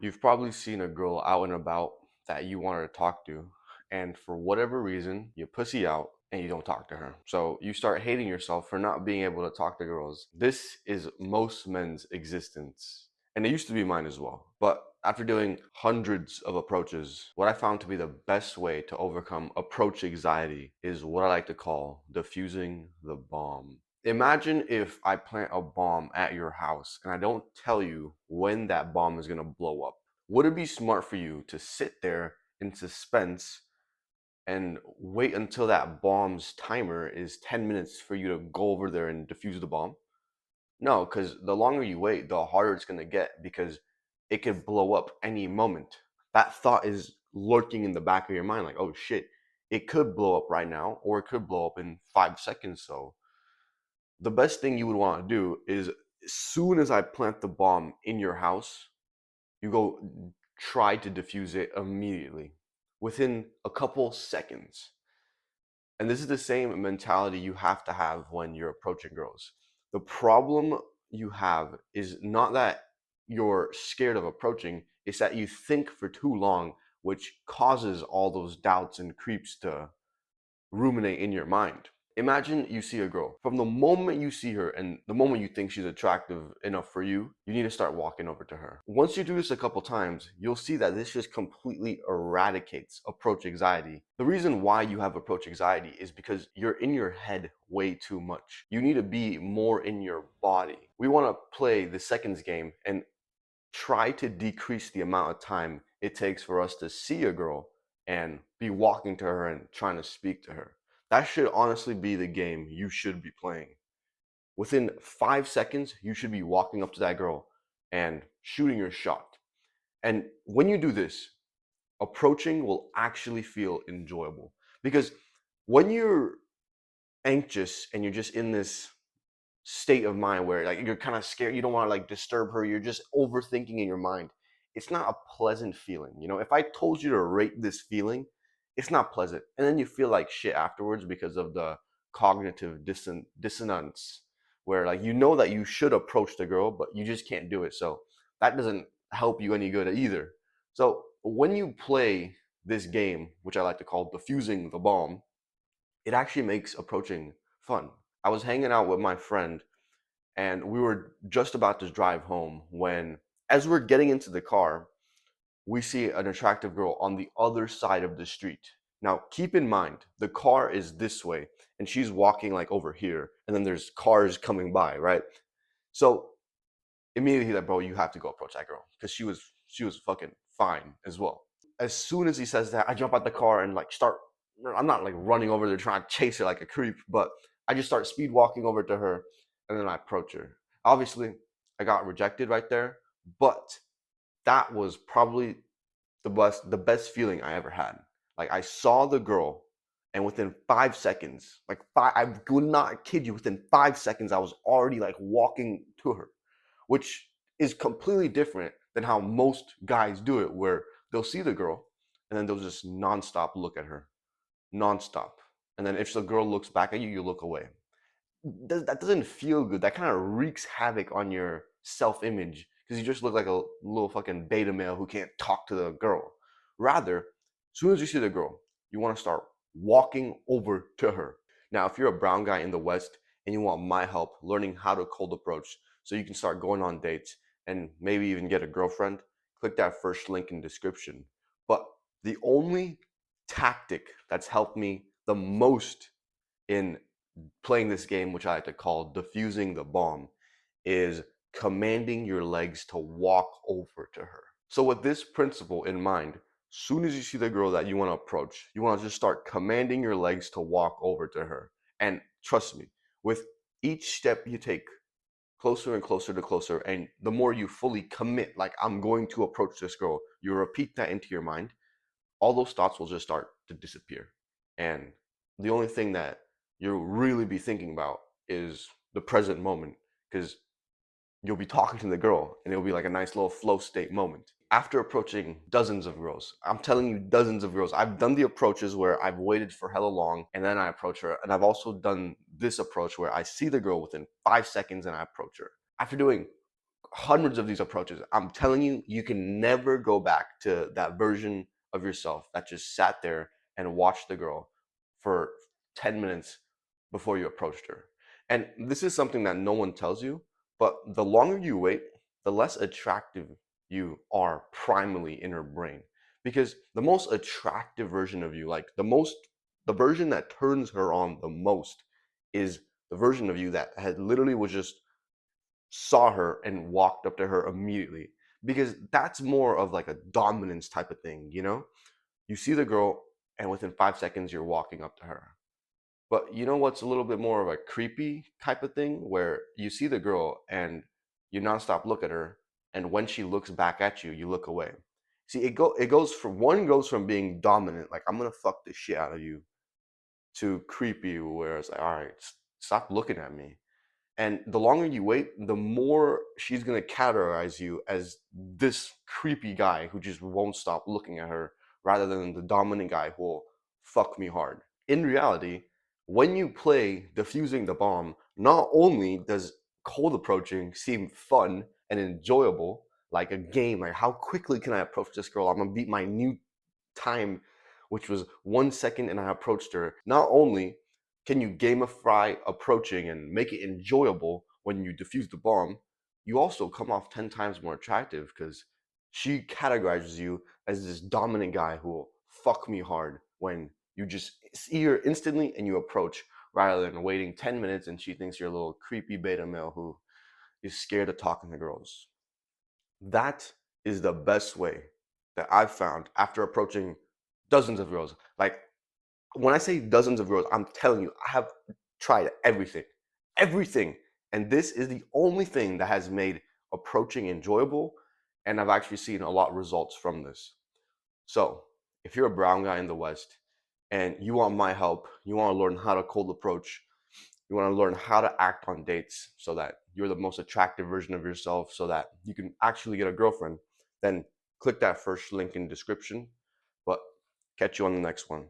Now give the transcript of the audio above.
You've probably seen a girl out and about that you want her to talk to, and for whatever reason, you pussy out and you don't talk to her. So you start hating yourself for not being able to talk to girls. This is most men's existence, and it used to be mine as well. But after doing hundreds of approaches, what I found to be the best way to overcome approach anxiety is what I like to call defusing the bomb. Imagine if I plant a bomb at your house and I don't tell you when that bomb is going to blow up. Would it be smart for you to sit there in suspense and wait until that bomb's timer is 10 minutes for you to go over there and defuse the bomb? No, because the longer you wait, the harder it's going to get because it could blow up any moment. That thought is lurking in the back of your mind like, oh shit, it could blow up right now or it could blow up in 5 seconds. So the best thing you would want to do is as soon as I plant the bomb in your house, you go try to defuse it immediately within a couple seconds. And this is the same mentality you have to have when you're approaching girls. The problem you have is not that you're scared of approaching, it's that you think for too long, which causes all those doubts and creeps to ruminate in your mind. Imagine you see a girl. From the moment you see her and the moment you think she's attractive enough for you, you need to start walking over to her. Once you do this a couple times, you'll see that this just completely eradicates approach anxiety. The reason why you have approach anxiety is because you're in your head way too much. You need to be more in your body. We want to play the seconds game and try to decrease the amount of time it takes for us to see a girl and be walking to her and trying to speak to her. That should honestly be the game you should be playing. Within 5 seconds, you should be walking up to that girl and shooting your shot. And when you do this, approaching will actually feel enjoyable. Because when you're anxious and you're just in this state of mind where like you're kind of scared, you don't want to like disturb her, you're just overthinking in your mind, it's not a pleasant feeling. If I told you to rate this feeling, it's not pleasant, and then you feel like shit afterwards because of the cognitive dissonance, where like that you should approach the girl but you just can't do it. So that doesn't help you any good either. So when you play this game, which I like to call defusing the bomb, it actually makes approaching fun. I was hanging out with my friend and we were just about to drive home when, as we're getting into the car, we see an attractive girl on the other side of the street. Now, keep in mind, the car is this way and she's walking like over here, and then there's cars coming by, right? So immediately he's like, bro, you have to go approach that girl because she was fucking fine as well. As soon as he says that, I jump out the car and like start. I'm not like running over there trying to chase her like a creep, but I just start speed walking over to her, and then I approach her. Obviously, I got rejected right there, but that was probably the best feeling I ever had. Like I saw the girl, and within 5 seconds, like five, I would not kid you, within 5 seconds, I was already like walking to her, which is completely different than how most guys do it, where they'll see the girl and then they'll just nonstop look at her, nonstop. And then if the girl looks back at you, you look away. That doesn't feel good. That kind of wreaks havoc on your self image because you just look like a little fucking beta male who can't talk to the girl. Rather, as soon as you see the girl, you want to start walking over to her. Now, if you're a brown guy in the West and you want my help learning how to cold approach so you can start going on dates and maybe even get a girlfriend, click that first link in description. But the only tactic that's helped me the most in playing this game, which I like to call defusing the bomb, is commanding your legs to walk over to her. So with this principle in mind, soon as you see the girl that you want to approach, you want to just start commanding your legs to walk over to her. And trust me, with each step you take closer and closer to closer, and the more you fully commit, like I'm going to approach this girl, you repeat that into your mind, all those thoughts will just start to disappear. And the only thing that you'll really be thinking about is the present moment because you'll be talking to the girl and it'll be like a nice little flow state moment. After approaching dozens of girls, I'm telling you, dozens of girls, I've done the approaches where I've waited for hella long and then I approach her. And I've also done this approach where I see the girl within 5 seconds and I approach her. After doing hundreds of these approaches. I'm telling you, you can never go back to that version of yourself that just sat there and watched the girl for 10 minutes before you approached her. And this is something that no one tells you, but the longer you wait, the less attractive you are primarily in her brain. Because the most attractive version of you, like the version that turns her on the most, is the version of you that had literally was just saw her and walked up to her immediately, because that's more of like a dominance type of thing, you know? You see the girl and within 5 seconds you're walking up to her. But you know what's a little bit more of a creepy type of thing, where you see the girl and you nonstop look at her, and when she looks back at you, you look away. See, it goes from one goes from being dominant, like I'm gonna fuck the shit out of you, to creepy, where it's like, all right, stop looking at me. And the longer you wait, the more she's gonna categorize you as this creepy guy who just won't stop looking at her, rather than the dominant guy who will fuck me hard. In reality, when you play defusing the bomb, not only does cold approaching seem fun and enjoyable, like a game, like how quickly can I approach this girl? I'm gonna beat my new time, which was 1 second, and I approached her. Not only can you gamify approaching and make it enjoyable when you defuse the bomb, you also come off 10 times more attractive because she categorizes you as this dominant guy who will fuck me hard when you just see her instantly and you approach, rather than waiting 10 minutes and she thinks you're a little creepy beta male who is scared of talking to girls. That is the best way that I've found after approaching dozens of girls. Like, when I say dozens of girls, I'm telling you, I have tried everything, everything. And this is the only thing that has made approaching enjoyable. And I've actually seen a lot of results from this. So, if you're a brown guy in the West and you want my help, you want to learn how to cold approach, you want to learn how to act on dates so that you're the most attractive version of yourself, so that you can actually get a girlfriend, then click that first link in description. But catch you on the next one.